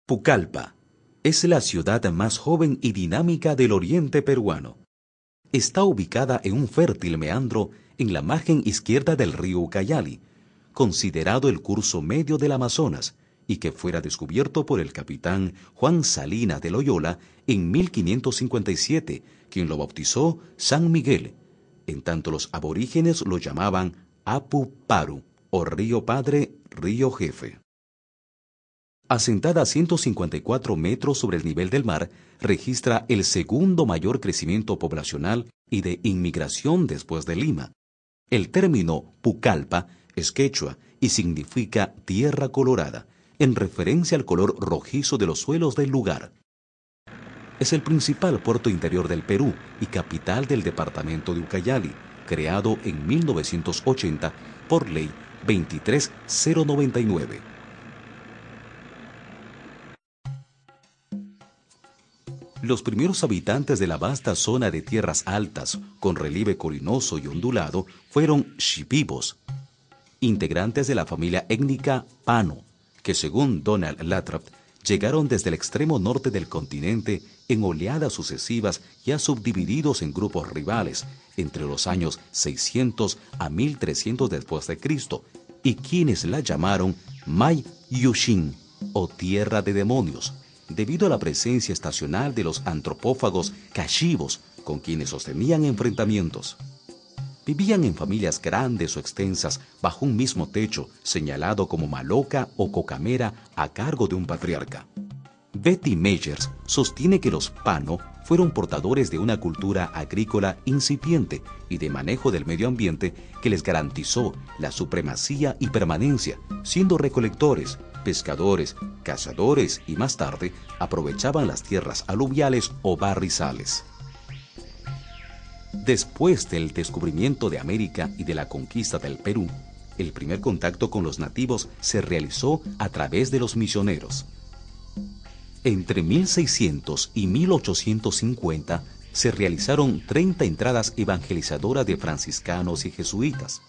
Pucallpa es la ciudad más joven y dinámica del oriente peruano. Está ubicada en un fértil meandro en la margen izquierda del río Ucayali, considerado el curso medio del Amazonas, y que fuera descubierto por el capitán Juan Salinas de Loyola en 1557, quien lo bautizó San Miguel. En tanto los aborígenes lo llamaban Apu Paru, o Río Padre, Río Jefe. Asentada a 154 metros sobre el nivel del mar, registra el segundo mayor crecimiento poblacional y de inmigración después de Lima. El término Pucallpa es quechua y significa tierra colorada, en referencia al color rojizo de los suelos del lugar. Es el principal puerto interior del Perú y capital del departamento de Ucayali, creado en 1980 por Ley 23099. Los primeros habitantes de la vasta zona de tierras altas, con relieve colinoso y ondulado, fueron shipibos, integrantes de la familia étnica Pano, que según Donald Lathrop, llegaron desde el extremo norte del continente en oleadas sucesivas ya subdivididos en grupos rivales, entre los años 600 a 1300 después de Cristo, y quienes la llamaron May Yushin, o tierra de demonios, debido a la presencia estacional de los antropófagos cachivos con quienes sostenían enfrentamientos. Vivían en familias grandes o extensas bajo un mismo techo, señalado como maloca o cocamera a cargo de un patriarca. Betty Meyers sostiene que los Pano fueron portadores de una cultura agrícola incipiente y de manejo del medio ambiente que les garantizó la supremacía y permanencia, siendo recolectores, pescadores, cazadores y más tarde aprovechaban las tierras aluviales o barrizales. Después del descubrimiento de América y de la conquista del Perú, el primer contacto con los nativos se realizó a través de los misioneros. Entre 1600 y 1850 se realizaron 30 entradas evangelizadoras de franciscanos y jesuitas,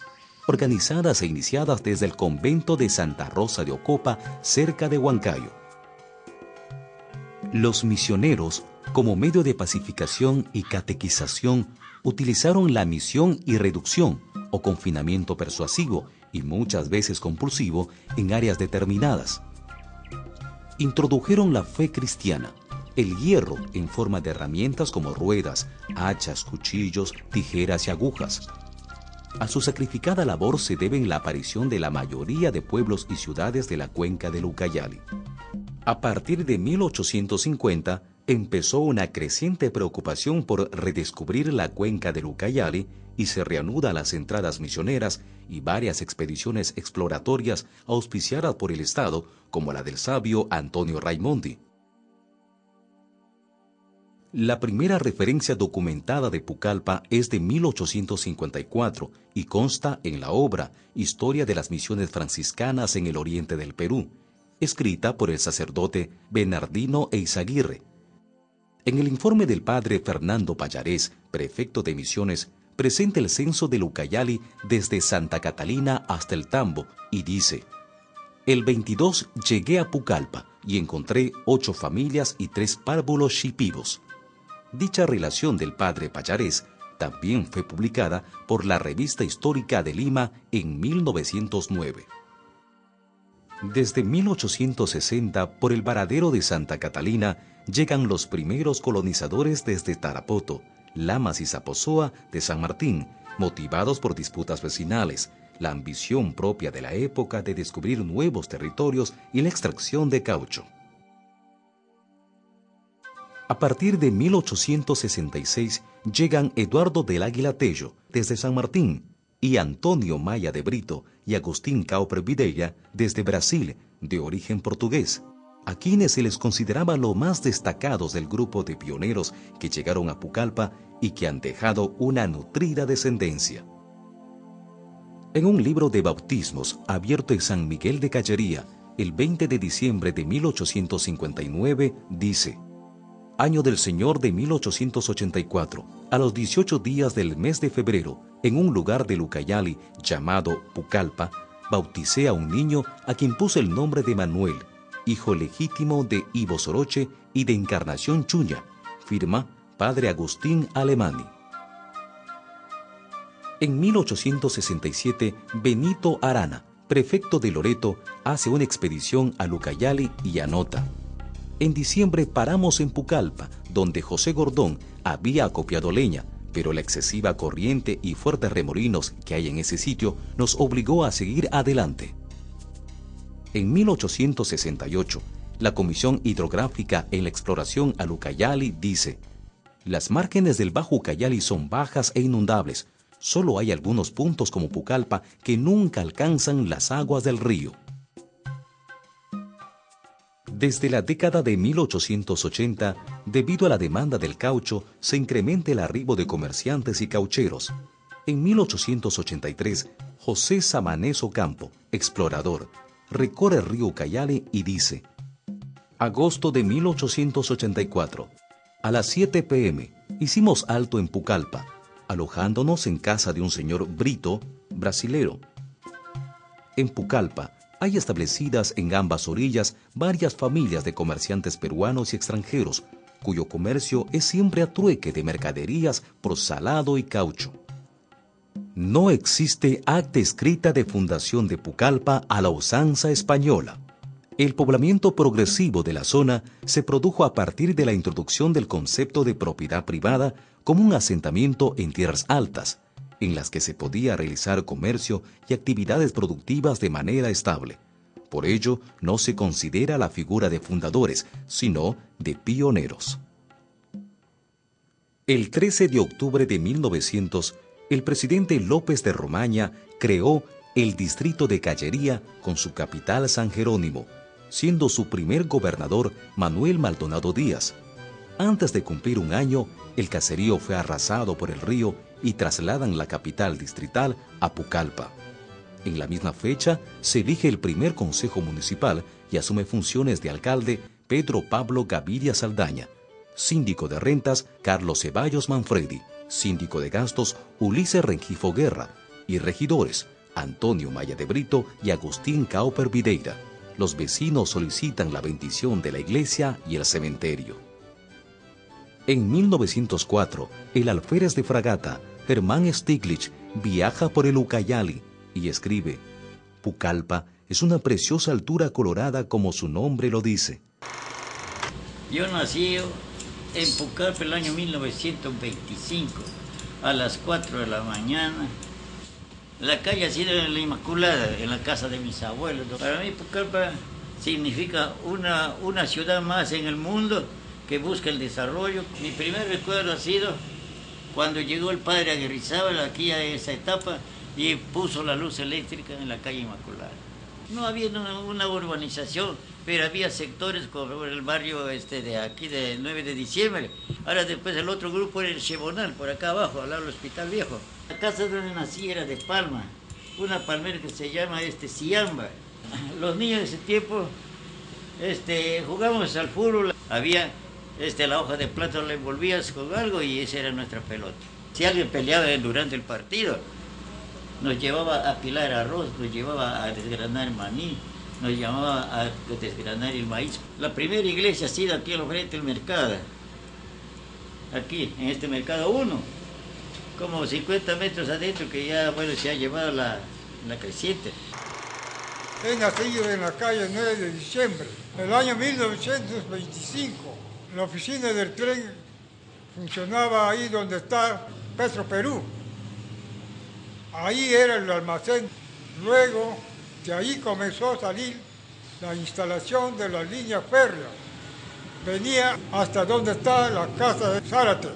organizadas e iniciadas desde el convento de Santa Rosa de Ocopa, cerca de Huancayo. Los misioneros, como medio de pacificación y catequización, utilizaron la misión y reducción o confinamiento persuasivo y muchas veces compulsivo en áreas determinadas. Introdujeron la fe cristiana, el hierro en forma de herramientas como ruedas, hachas, cuchillos, tijeras y agujas. A su sacrificada labor se deben la aparición de la mayoría de pueblos y ciudades de la cuenca del Ucayali. A partir de 1850 empezó una creciente preocupación por redescubrir la cuenca del Ucayali y se reanudan las entradas misioneras y varias expediciones exploratorias auspiciadas por el Estado, como la del sabio Antonio Raimondi. La primera referencia documentada de Pucallpa es de 1854 y consta en la obra Historia de las Misiones Franciscanas en el Oriente del Perú, escrita por el sacerdote Bernardino Eizaguirre. En el informe del padre Fernando Pallarés, prefecto de Misiones, presenta el censo del Ucayali desde Santa Catalina hasta el Tambo y dice: el 22 llegué a Pucallpa y encontré 8 familias y 3 párvulos shipibos. Dicha relación del padre Pallarés también fue publicada por la Revista Histórica de Lima en 1909. Desde 1860, por el varadero de Santa Catalina, llegan los primeros colonizadores desde Tarapoto, Lamas y Zaposoa de San Martín, motivados por disputas vecinales, la ambición propia de la época de descubrir nuevos territorios y la extracción de caucho. A partir de 1866 llegan Eduardo del Águila Tello desde San Martín y Antonio Maya de Brito y Agustín Cauper Videira desde Brasil, de origen portugués, a quienes se les consideraba los más destacados del grupo de pioneros que llegaron a Pucallpa y que han dejado una nutrida descendencia. En un libro de bautismos abierto en San Miguel de Callería, el 20 de diciembre de 1859, dice: Año del Señor de 1884, a los 18 días del mes de febrero, en un lugar de Ucayali llamado Pucallpa, bauticé a un niño a quien puse el nombre de Manuel, hijo legítimo de Ivo Soroche y de Encarnación Chuña, firma Padre Agustín Alemani. En 1867, Benito Arana, prefecto de Loreto, hace una expedición a Ucayali y anota: en diciembre paramos en Pucallpa, donde José Gordón había acopiado leña, pero la excesiva corriente y fuertes remolinos que hay en ese sitio nos obligó a seguir adelante. En 1868, la Comisión Hidrográfica en la exploración al Ucayali dice: las márgenes del Bajo Ucayali son bajas e inundables. Solo hay algunos puntos como Pucallpa que nunca alcanzan las aguas del río. Desde la década de 1880, debido a la demanda del caucho, se incrementa el arribo de comerciantes y caucheros. En 1883, José Samanez Ocampo, explorador, recorre el río Ucayali y dice: agosto de 1884, a las 7 p.m., hicimos alto en Pucallpa, alojándonos en casa de un señor Brito, brasilero. En Pucallpa hay establecidas en ambas orillas varias familias de comerciantes peruanos y extranjeros, cuyo comercio es siempre a trueque de mercaderías por salado y caucho. No existe acta escrita de fundación de Pucallpa a la usanza española. El poblamiento progresivo de la zona se produjo a partir de la introducción del concepto de propiedad privada como un asentamiento en tierras altas, en las que se podía realizar comercio y actividades productivas de manera estable. Por ello, no se considera la figura de fundadores, sino de pioneros. El 13 de octubre de 1900, el presidente López de Romaña creó el distrito de Callería con su capital San Jerónimo, siendo su primer gobernador Manuel Maldonado Díaz. Antes de cumplir un año, el caserío fue arrasado por el río y trasladan la capital distrital a Pucallpa. En la misma fecha, se elige el primer consejo municipal y asume funciones de alcalde Pedro Pablo Gaviria Saldaña, síndico de rentas Carlos Ceballos Manfredi, síndico de gastos Ulises Rengifo Guerra y regidores Antonio Maya de Brito y Agustín Cauper Videira. Los vecinos solicitan la bendición de la iglesia y el cementerio. En 1904, el alférez de fragata, Germán Stiglitz, viaja por el Ucayali y escribe: Pucallpa es una preciosa altura colorada como su nombre lo dice. Yo nací en Pucallpa el año 1925, a las 4 de la mañana. La calle ha sido en la Inmaculada, en la casa de mis abuelos. Para mí Pucallpa significa una ciudad más en el mundo que busca el desarrollo. Mi primer recuerdo ha sido cuando llegó el padre Aguirrizábal aquí a esa etapa y puso la luz eléctrica en la calle Inmaculada. No había una urbanización, pero había sectores como el barrio de aquí de 9 de diciembre. Ahora después el otro grupo era el Chebonal, por acá abajo, al lado del Hospital Viejo. La casa donde nací era de palma, una palmera que se llama Siamba. Los niños de ese tiempo jugábamos al fútbol, había la hoja de plátano la envolvías con algo y esa era nuestra pelota. Si alguien peleaba durante el partido, nos llevaba a pilar arroz, nos llevaba a desgranar maní, nos llamaba a desgranar el maíz. La primera iglesia ha sido aquí al frente del mercado, aquí en este mercado 1, como 50 metros adentro que ya se ha llevado la creciente. He nacido en la calle 9 de diciembre. El año 1925, la oficina del tren funcionaba ahí donde está Petro Perú. Ahí era el almacén. Luego, de ahí comenzó a salir la instalación de la línea férrea. Venía hasta donde está la casa de Zárate.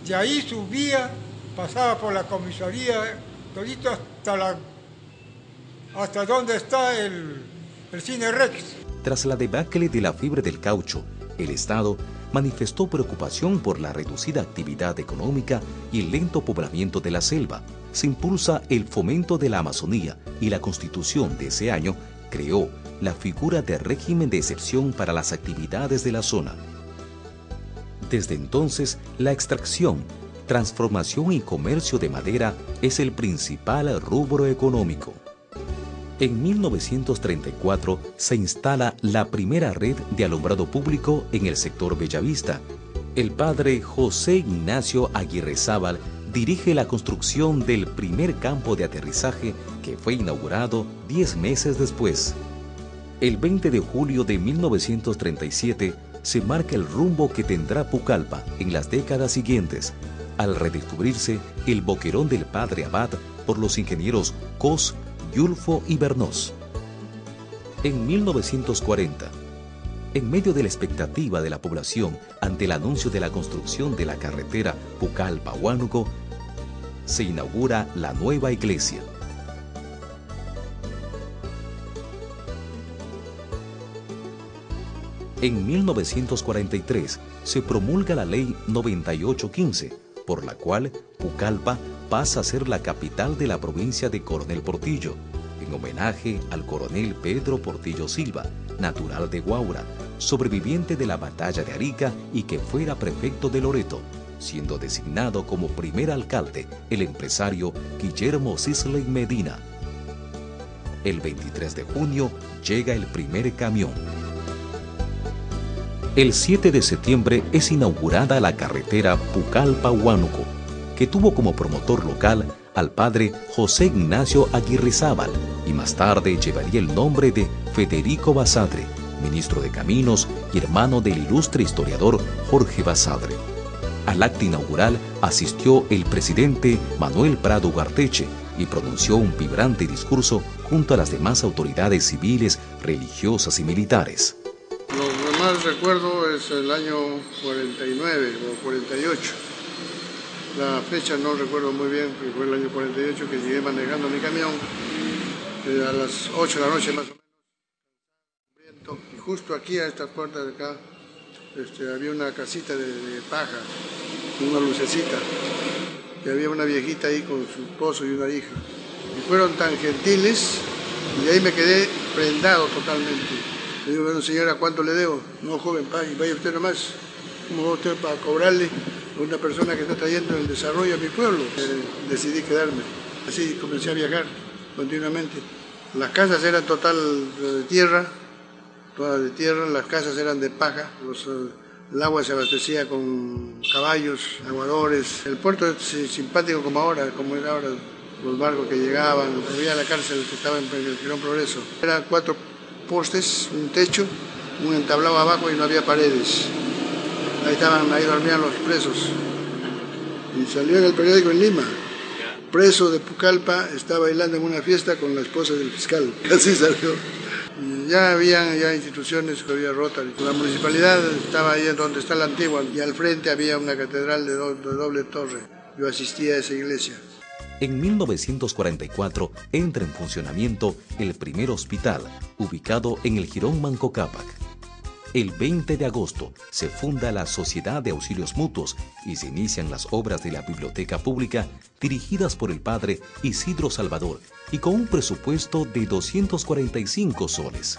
De ahí subía, pasaba por la comisaría, todito hasta donde está el Cine Rex. Tras la debacle de la fiebre del caucho, el Estado manifestó preocupación por la reducida actividad económica y el lento poblamiento de la selva. Se impulsa el fomento de la Amazonía y la Constitución de ese año creó la figura de régimen de excepción para las actividades de la zona. Desde entonces, la extracción, transformación y comercio de madera es el principal rubro económico. En 1934 se instala la primera red de alumbrado público en el sector Bellavista. El padre José Ignacio Aguirrezábal dirige la construcción del primer campo de aterrizaje que fue inaugurado 10 meses después. El 20 de julio de 1937 se marca el rumbo que tendrá Pucallpa en las décadas siguientes, al redescubrirse el boquerón del Padre Abad por los ingenieros Cos, Yulfo y Bernos. En 1940, en medio de la expectativa de la población ante el anuncio de la construcción de la carretera Pucallpa-Huánuco, se inaugura la nueva iglesia. En 1943 se promulga la Ley 9815, por la cual Pucallpa pasa a ser la capital de la provincia de Coronel Portillo, en homenaje al coronel Pedro Portillo Silva, natural de Guaura, sobreviviente de la batalla de Arica y que fuera prefecto de Loreto, siendo designado como primer alcalde el empresario Guillermo Sisley Medina. El 23 de junio llega el primer camión. El 7 de septiembre es inaugurada la carretera Pucallpa-Huánuco, que tuvo como promotor local al padre José Ignacio Aguirrezábal y más tarde llevaría el nombre de Federico Basadre, ministro de Caminos y hermano del ilustre historiador Jorge Basadre. Al acto inaugural asistió el presidente Manuel Prado Ugarteche y pronunció un vibrante discurso junto a las demás autoridades civiles, religiosas y militares. Lo que más recuerdo es el año 49 o 48. La fecha no recuerdo muy bien, porque fue el año 48 que llegué manejando mi camión a las 8 de la noche más o menos. Y justo aquí a estas puertas de acá había una casita de paja, una lucecita, y había una viejita ahí con su esposo y una hija. Y fueron tan gentiles y ahí me quedé prendado totalmente. Le digo, bueno señora, ¿cuánto le debo? No, joven, vaya usted nomás. ¿Cómo va usted para cobrarle a una persona que está trayendo el desarrollo a mi pueblo? Decidí quedarme. Así comencé a viajar continuamente. Las casas eran total de tierra, todas de tierra, las casas eran de paja. El agua se abastecía con caballos, aguadores. El puerto es simpático como era ahora, los barcos que llegaban. Había la cárcel que estaba en el Girón Progreso. Eran 4 postes, un techo, un entablado abajo y no había paredes. Ahí dormían los presos. Y salió en el periódico en Lima. Preso de Pucallpa está bailando en una fiesta con la esposa del fiscal. Así salió. Y ya había instituciones que había Rotary. La municipalidad estaba ahí donde está la antigua y al frente había una catedral de doble torre. Yo asistía a esa iglesia. En 1944 entra en funcionamiento el primer hospital, ubicado en el Jirón Manco Cápac. El 20 de agosto se funda la Sociedad de Auxilios Mutuos y se inician las obras de la biblioteca pública dirigidas por el padre Isidro Salvador y con un presupuesto de 245 soles.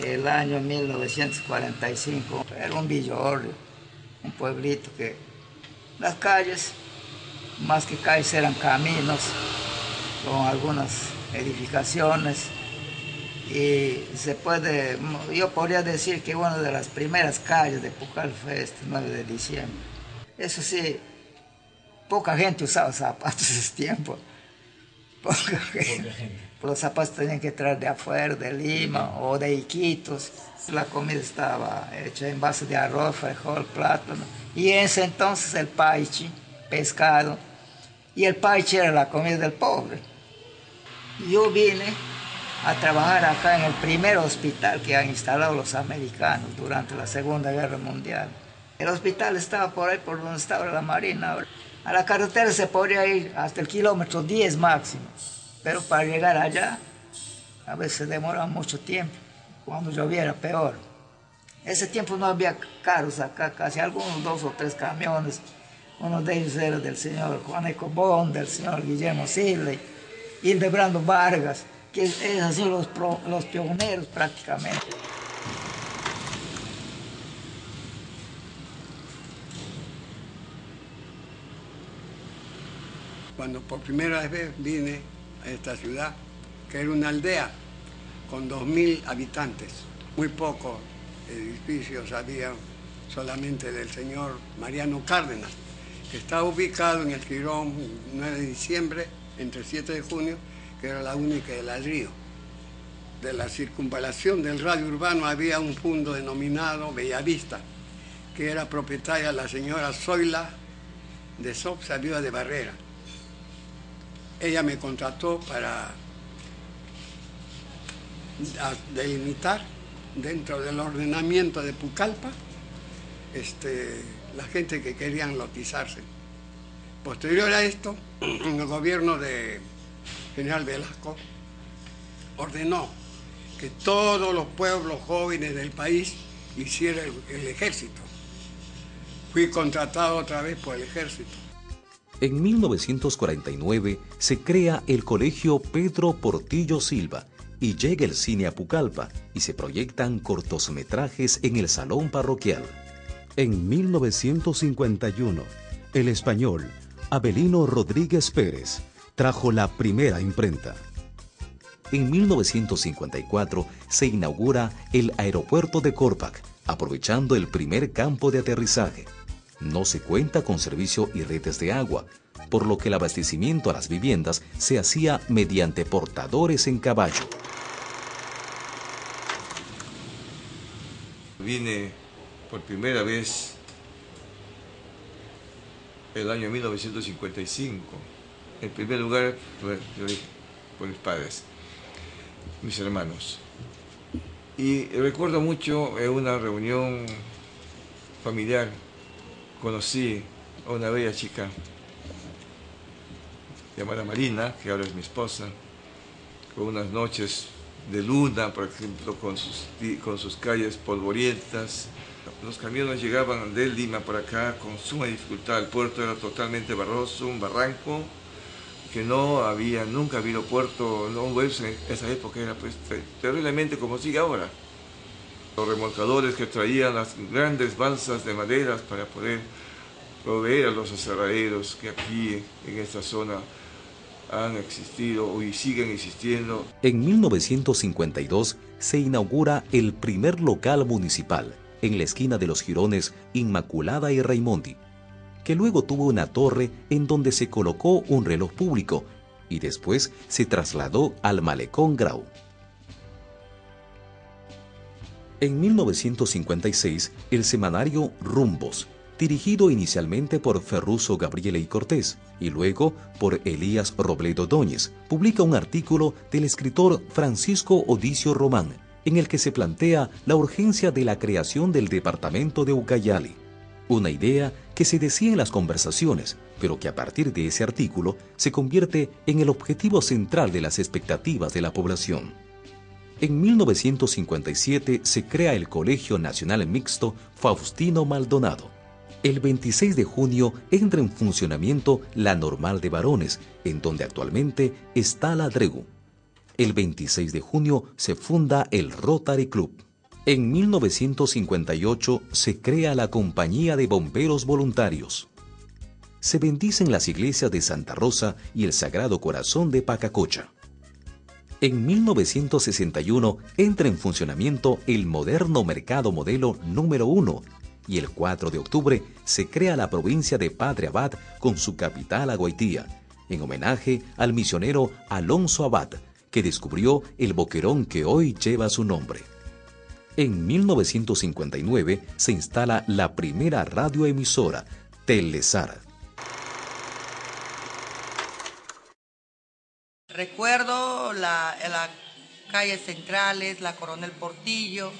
El año 1945 era un villorrio, un pueblito que las calles, más que calles eran caminos con algunas edificaciones. Y yo podría decir que una de las primeras calles de Pucallpa fue este 9 de diciembre. Eso sí, poca gente usaba zapatos en ese tiempo. Poca gente. Los zapatos tenían que traer de afuera, de Lima o de Iquitos. La comida estaba hecha en base de arroz, frijol, plátano. Y en ese entonces el paichi, pescado. Y el paichi era la comida del pobre. Yo vine a trabajar acá en el primer hospital que han instalado los americanos durante la Segunda Guerra Mundial. El hospital estaba por ahí, por donde estaba la Marina. A la carretera se podría ir hasta el kilómetro 10 máximo, pero para llegar allá a veces demoraba mucho tiempo. Cuando lloviera peor. Ese tiempo no había carros acá, casi algunos 2 o 3 camiones. Uno de ellos era del señor Juan Ecobón, del señor Guillermo Siley, Hildebrando Vargas, que han sido los pioneros prácticamente. Cuando por primera vez vine a esta ciudad, que era una aldea con 2.000 habitantes, muy pocos edificios había, solamente del señor Mariano Cárdenas, que estaba ubicado en el jirón 9 de diciembre, entre 7 de junio, que era la única de ladrillo. De la circunvalación del radio urbano había un fondo denominado Bellavista, que era propietaria la señora Zoila de Sopsa, viuda de Barrera. Ella me contrató para delimitar dentro del ordenamiento de Pucallpa la gente que querían lotizarse. Posterior a esto, el gobierno de General Velasco ordenó que todos los pueblos jóvenes del país hicieran el ejército. Fui contratado otra vez por el ejército. En 1949 se crea el Colegio Pedro Portillo Silva y llega el cine a Pucallpa y se proyectan cortometrajes en el salón parroquial. En 1951, el español Avelino Rodríguez Pérez trajo la primera imprenta. En 1954 se inaugura el aeropuerto de Corpac, aprovechando el primer campo de aterrizaje. No se cuenta con servicio y redes de agua, por lo que el abastecimiento a las viviendas se hacía mediante portadores en caballo. Vine por primera vez el año 1955. En primer lugar, por mis padres, mis hermanos. Y recuerdo mucho en una reunión familiar, conocí a una bella chica llamada Marina, que ahora es mi esposa, con unas noches de luna, por ejemplo, con sus calles polvorientas. Los camiones llegaban de Lima por acá con suma dificultad. El puerto era totalmente barroso, un barranco, que nunca ha habido puerto, no, en esa época era pues terriblemente como sigue ahora. Los remolcadores que traían las grandes balsas de maderas para poder proveer a los aserraderos que aquí en esta zona han existido y siguen existiendo. En 1952 se inaugura el primer local municipal en la esquina de los jirones Inmaculada y Raimondi, que luego tuvo una torre en donde se colocó un reloj público y después se trasladó al Malecón Grau. En 1956, el semanario Rumbos, dirigido inicialmente por Ferruso Gabriele y Cortés y luego por Elías Robledo Dóñez, publica un artículo del escritor Francisco Odicio Román, en el que se plantea la urgencia de la creación del departamento de Ucayali, una idea que se decía en las conversaciones, pero que a partir de ese artículo se convierte en el objetivo central de las expectativas de la población. En 1957 se crea el Colegio Nacional Mixto Faustino Maldonado. El 26 de junio entra en funcionamiento la Normal de Varones, en donde actualmente está la DREGU. El 26 de junio se funda el Rotary Club. En 1958 se crea la Compañía de Bomberos Voluntarios. Se bendicen las iglesias de Santa Rosa y el Sagrado Corazón de Pacacocha. En 1961 entra en funcionamiento el moderno Mercado Modelo número 1 y el 4 de octubre se crea la provincia de Padre Abad con su capital Aguaitía, en homenaje al misionero Alonso Abad, que descubrió el boquerón que hoy lleva su nombre. En 1959 se instala la primera radioemisora, Telesar. Recuerdo la calles centrales, la Coronel Portillo,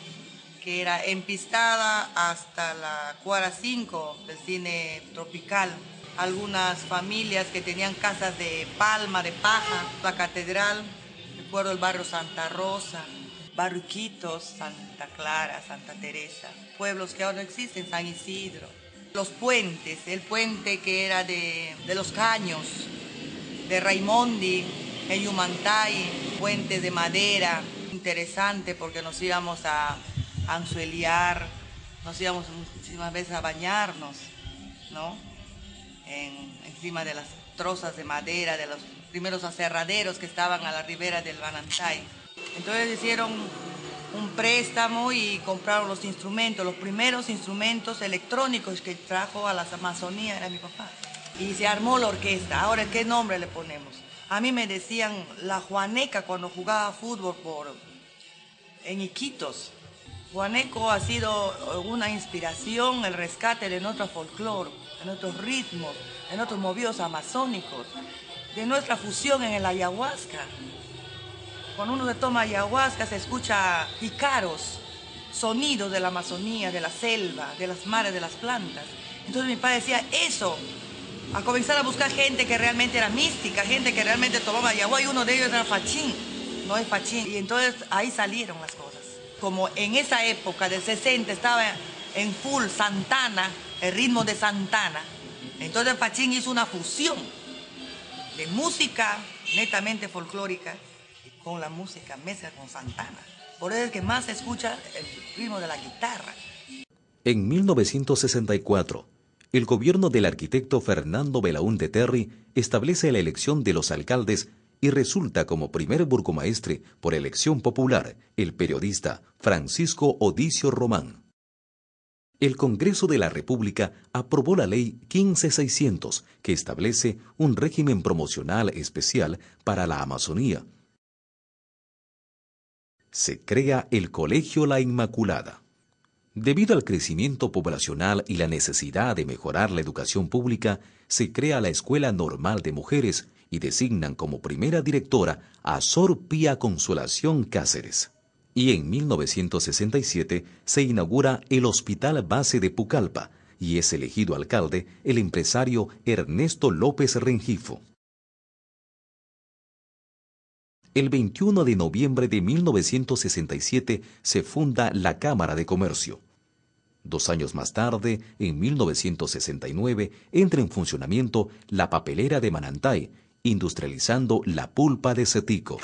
que era empistada hasta la cuadra 5 del cine tropical. Algunas familias que tenían casas de palma, de paja, la catedral, recuerdo el barrio Santa Rosa, barrio Iquitos, Santa Clara, Santa Teresa, pueblos que ahora no existen, San Isidro. Los puentes, el puente que era de Los Caños, de Raimondi, en Yumantay, puente de madera, interesante porque nos íbamos a anzueliar, nos íbamos muchísimas veces a bañarnos, ¿no? Encima de las trozas de madera, de los primeros aserraderos que estaban a la ribera del Banantay. Entonces hicieron un préstamo y compraron los instrumentos, los primeros instrumentos electrónicos que trajo a la Amazonía era mi papá. Y se armó la orquesta. Ahora, ¿qué nombre le ponemos? A mí me decían la Juaneca cuando jugaba fútbol en Iquitos. Juaneco ha sido una inspiración, el rescate de nuestro folclore, de nuestros ritmos, de nuestros movidos amazónicos, de nuestra fusión en el ayahuasca. Cuando uno se toma ayahuasca se escucha ícaros, sonidos de la Amazonía, de la selva, de las mares, de las plantas. Entonces mi padre decía eso, a comenzar a buscar gente que realmente era mística, gente que realmente tomaba ayahuasca, y uno de ellos era Fachín, no es Fachín. Y entonces ahí salieron las cosas. Como en esa época del 60 estaba en full Santana, el ritmo de Santana, entonces Fachín hizo una fusión de música netamente folclórica con la música mezcla con Santana. Por eso es que más se escucha el ritmo de la guitarra. En 1964, el gobierno del arquitecto Fernando Belaúnde Terry establece la elección de los alcaldes y resulta como primer burgomaestre por elección popular el periodista Francisco Odicio Román. El Congreso de la República aprobó la Ley 15600, que establece un régimen promocional especial para la Amazonía. Se crea el Colegio La Inmaculada. Debido al crecimiento poblacional y la necesidad de mejorar la educación pública, se crea la Escuela Normal de Mujeres y designan como primera directora a Sor Pía Consolación Cáceres. Y en 1967 se inaugura el Hospital Base de Pucallpa y es elegido alcalde el empresario Ernesto López Rengifo. El 21 de noviembre de 1967 se funda la Cámara de Comercio. 2 años más tarde, en 1969, entra en funcionamiento la papelera de Manantay, industrializando la pulpa de cetico.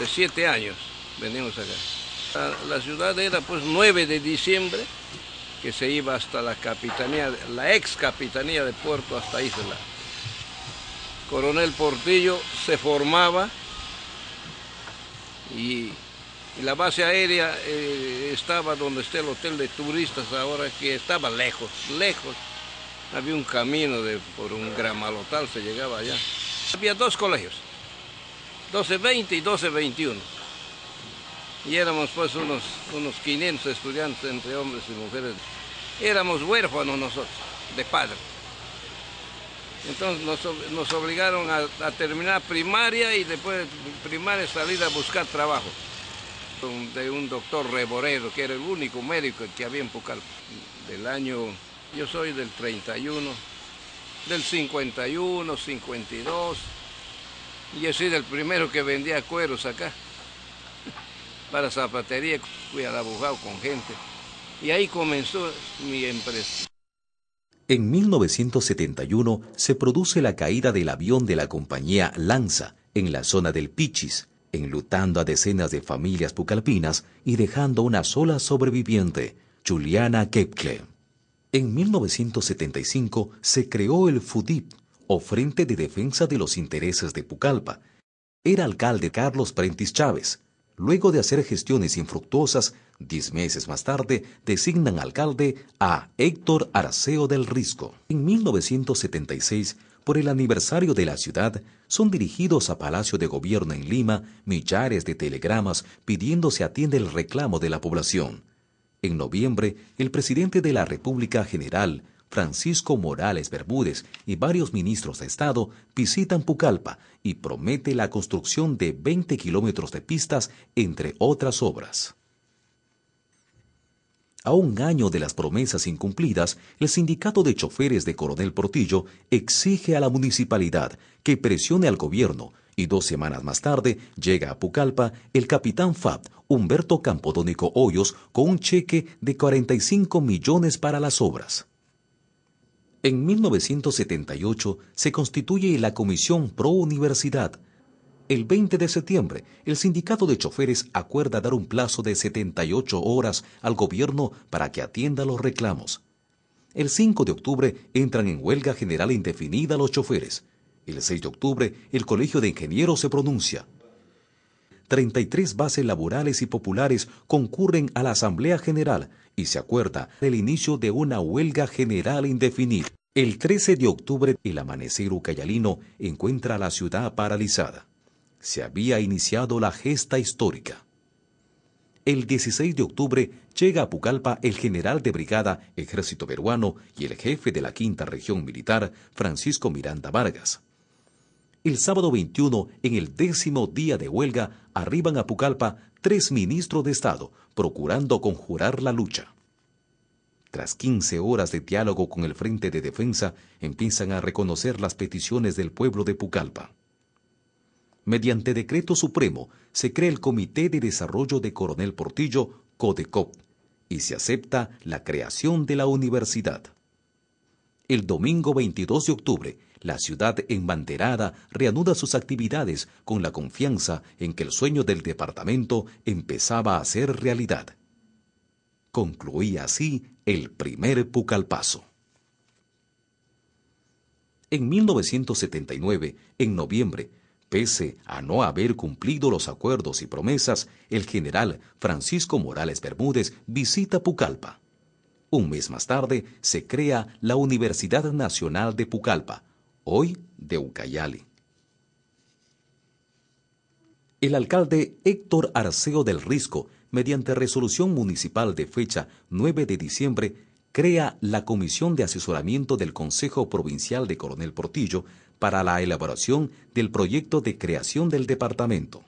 De 7 años venimos acá. La ciudad era pues 9 de diciembre, que se iba hasta la capitanía, la ex capitanía de Puerto, hasta Isla. Coronel Portillo se formaba y la base aérea estaba donde está el hotel de turistas ahora, que estaba lejos. Había un camino por un gramalotal, se llegaba allá. Había 2 colegios, 1220 y 1221. Y éramos pues unos 500 estudiantes entre hombres y mujeres. Éramos huérfanos nosotros, de padre. Entonces nos obligaron a terminar primaria y después de primaria salir a buscar trabajo. De un doctor Reborero, que era el único médico que había en Pucallpa. Yo soy del 31, del 51, 52, y yo soy del primero que vendía cueros acá. Para zapatería, fui al abogado con gente, y ahí comenzó mi empresa. En 1971 se produce la caída del avión de la compañía Lanza en la zona del Pichis, enlutando a decenas de familias pucallpinas y dejando una sola sobreviviente, Juliana Kepke. En 1975 se creó el FUDIP, o Frente de Defensa de los Intereses de Pucallpa. Era alcalde Carlos Prentiss Chávez. Luego de hacer gestiones infructuosas, 10 meses más tarde designan alcalde a Héctor Arceo del Risco. En 1976 por el aniversario de la ciudad, son dirigidos a Palacio de Gobierno en Lima millares de telegramas pidiendo se atienda el reclamo de la población. En noviembre, el presidente de la República General, Francisco Morales Bermúdez, y varios ministros de Estado visitan Pucallpa y promete la construcción de 20 kilómetros de pistas, entre otras obras. A un año de las promesas incumplidas, el sindicato de choferes de Coronel Portillo exige a la municipalidad que presione al gobierno y 2 semanas más tarde llega a Pucallpa el capitán FAB Humberto Campodónico Hoyos con un cheque de 45 millones para las obras. En 1978 se constituye la Comisión Pro Universidad. El 20 de septiembre, el sindicato de choferes acuerda dar un plazo de 78 horas al gobierno para que atienda los reclamos. El 5 de octubre entran en huelga general indefinida los choferes. El 6 de octubre, el Colegio de Ingenieros se pronuncia. 33 bases laborales y populares concurren a la Asamblea General y se acuerda el inicio de una huelga general indefinida. El 13 de octubre, el amanecer ucayalino encuentra a la ciudad paralizada. Se había iniciado la gesta histórica. El 16 de octubre llega a Pucallpa el general de brigada Ejército Peruano y el jefe de la Quinta Región Militar, Francisco Miranda Vargas. El sábado 21, en el 10º día de huelga, arriban a Pucallpa 3 ministros de Estado, procurando conjurar la lucha. Tras 15 horas de diálogo con el Frente de Defensa, empiezan a reconocer las peticiones del pueblo de Pucallpa. Mediante decreto supremo, se crea el Comité de Desarrollo de Coronel Portillo, CODECOP, y se acepta la creación de la universidad. El domingo 22 de octubre, la ciudad embanderada reanuda sus actividades con la confianza en que el sueño del departamento empezaba a ser realidad. Concluía así el primer Pucallpazo. En 1979, en noviembre, pese a no haber cumplido los acuerdos y promesas, el general Francisco Morales Bermúdez visita Pucallpa. Un mes más tarde se crea la Universidad Nacional de Pucallpa, hoy de Ucayali. El alcalde Héctor Arceo del Risco, mediante resolución municipal de fecha 9 de diciembre, crea la Comisión de Asesoramiento del Consejo Provincial de Coronel Portillo para la elaboración del proyecto de creación del departamento.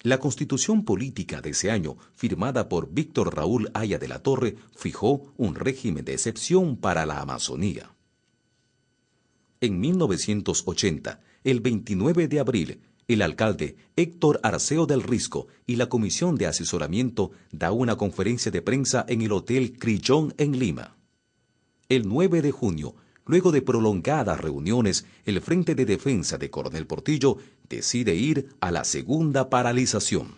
La Constitución Política de ese año, firmada por Víctor Raúl Haya de la Torre, fijó un régimen de excepción para la Amazonía. En 1980, el 29 de abril, el alcalde Héctor Arceo del Risco y la Comisión de Asesoramiento da una conferencia de prensa en el Hotel Crillon en Lima. El 9 de junio, luego de prolongadas reuniones, el Frente de Defensa de Coronel Portillo decide ir a la segunda paralización.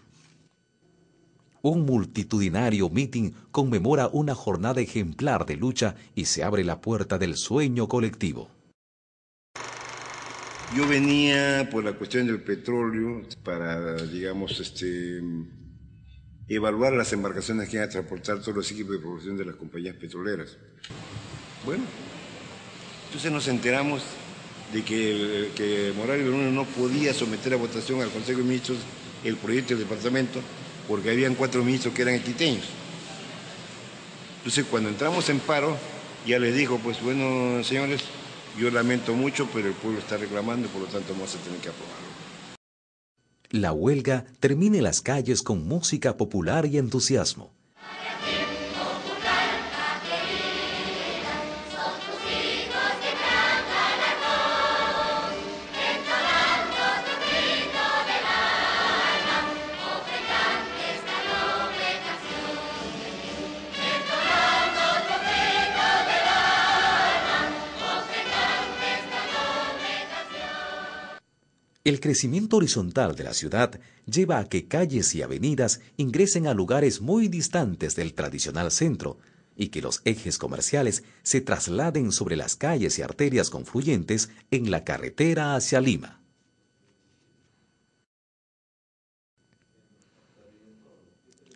Un multitudinario mitin conmemora una jornada ejemplar de lucha y se abre la puerta del sueño colectivo. Yo venía por la cuestión del petróleo para, digamos, evaluar las embarcaciones que iban a transportar todos los equipos de producción de las compañías petroleras. Bueno, entonces nos enteramos de que Morales Bermúdez no podía someter a votación al Consejo de Ministros el proyecto del departamento porque habían 4 ministros que eran equiteños. Entonces cuando entramos en paro, ya les dijo, pues bueno, señores, yo lamento mucho, pero el pueblo está reclamando y por lo tanto vamos a tener que aprobarlo. La huelga termina en las calles con música popular y entusiasmo. El crecimiento horizontal de la ciudad lleva a que calles y avenidas ingresen a lugares muy distantes del tradicional centro y que los ejes comerciales se trasladen sobre las calles y arterias confluyentes en la carretera hacia Lima.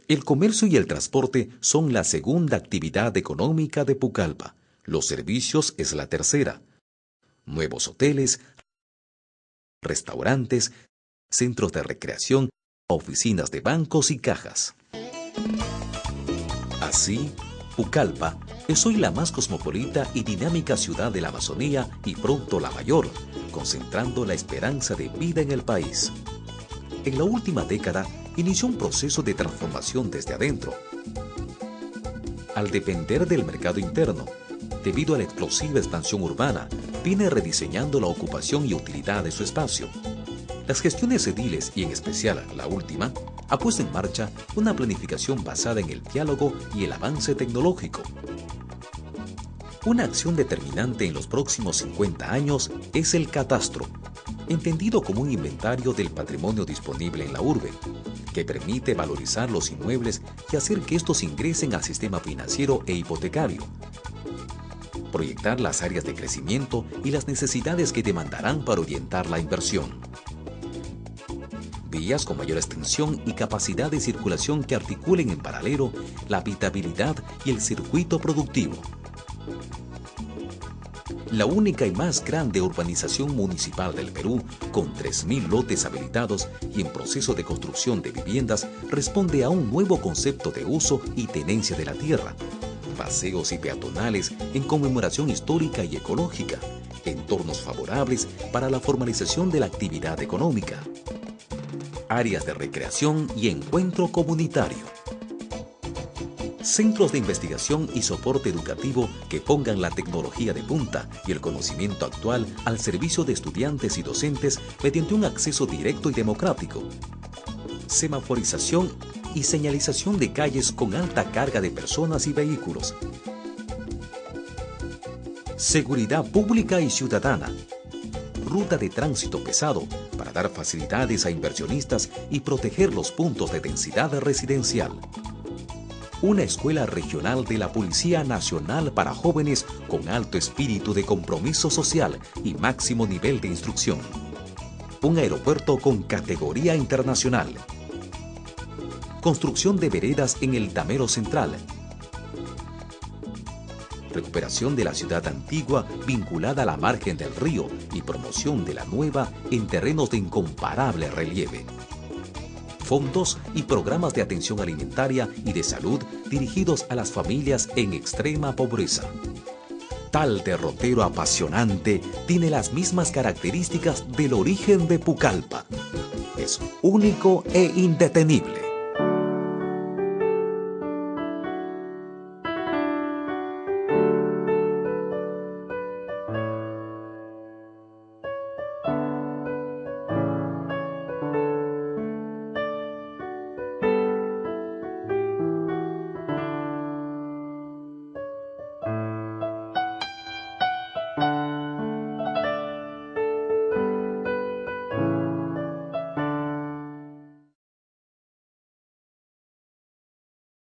El comercio y el transporte son la segunda actividad económica de Pucallpa. Los servicios es la tercera. nuevos hoteles, restaurantes, centros de recreación, oficinas de bancos y cajas. Así, Pucallpa es hoy la más cosmopolita y dinámica ciudad de la Amazonía y pronto la mayor, concentrando la esperanza de vida en el país. En la última década inició un proceso de transformación desde adentro. Al depender del mercado interno, debido a la explosiva expansión urbana, viene rediseñando la ocupación y utilidad de su espacio. Las gestiones ediles, y en especial la última, ha puesto en marcha una planificación basada en el diálogo y el avance tecnológico. Una acción determinante en los próximos 50 años es el catastro, entendido como un inventario del patrimonio disponible en la urbe, que permite valorizar los inmuebles y hacer que estos ingresen al sistema financiero e hipotecario. Proyectar las áreas de crecimiento y las necesidades que demandarán para orientar la inversión. Vías con mayor extensión y capacidad de circulación que articulen en paralelo la habitabilidad y el circuito productivo. La única y más grande urbanización municipal del Perú, con 3.000 lotes habilitados y en proceso de construcción de viviendas, responde a un nuevo concepto de uso y tenencia de la tierra. Paseos y peatonales en conmemoración histórica y ecológica, entornos favorables para la formalización de la actividad económica, áreas de recreación y encuentro comunitario, centros de investigación y soporte educativo que pongan la tecnología de punta y el conocimiento actual al servicio de estudiantes y docentes mediante un acceso directo y democrático, semaforización y señalización de calles con alta carga de personas y vehículos, seguridad pública y ciudadana, ruta de tránsito pesado para dar facilidades a inversionistas y proteger los puntos de densidad residencial. Una escuela regional de la Policía Nacional para jóvenes con alto espíritu de compromiso social y máximo nivel de instrucción. Un aeropuerto con categoría internacional. Construcción de veredas en el Damero Central. Recuperación de la ciudad antigua vinculada a la margen del río y promoción de la nueva en terrenos de incomparable relieve. Fondos y programas de atención alimentaria y de salud dirigidos a las familias en extrema pobreza. Tal derrotero apasionante tiene las mismas características del origen de Pucallpa. Es único e indetenible.